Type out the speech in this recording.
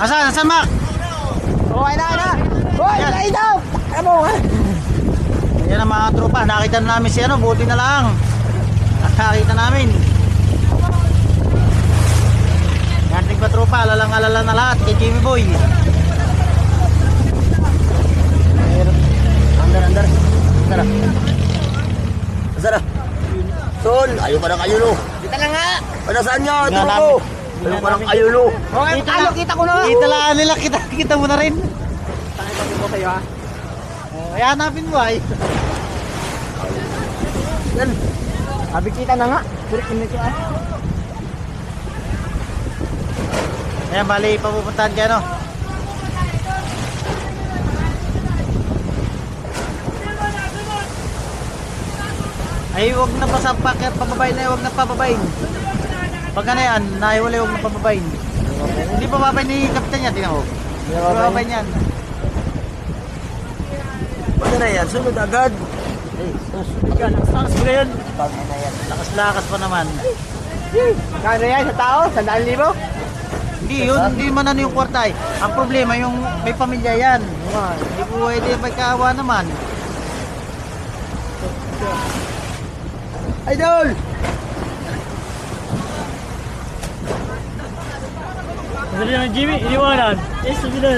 Asan, Mac? Oh, ay na. Hoy, ay daw. Ano ha? Ayan ang mga tropa. Nakita na namin si ano. Buti na lang. Nakita namin. Yan, tigba tropa. Alalang-alala na lahat kay Jimmy Boy. Andar. Sara. Son, ayaw pa ng ayuno. Kita na nga. Ano saan niya? Tingnan Tulo ko. namin. Ayaw pa ng ayuno. Okay, kita ko na. Kita lang nila. Kita mo na rin. Takip ko sa'yo ha. Ay, hanapin mo ay. Yan. Sabi kita na nga. Sulit kami ko ah. Ayan, bali papupuntahan ka no. Ay, huwag na pasapak at pababayin na, huwag na pababayin. Pagka na yan, nahiwalay, huwag na pababayin. Hindi pababayin ni Kapitan niya, tingnan ko. Hindi pababayin yan. Pagka na yan, sunod agad. Susunod ka, lakas ko na yan. Pagka na yan. Lakas-lakas pa naman. Kano yan sa tao? 100,000? Hindi, yun, hindi man ano yung kwarta eh. Ang problema, yung may pamilya yan. Hindi po pwede may kaawa naman. Idol! Sabi na ng Jimmy, iniwanan. Eh, sabi na.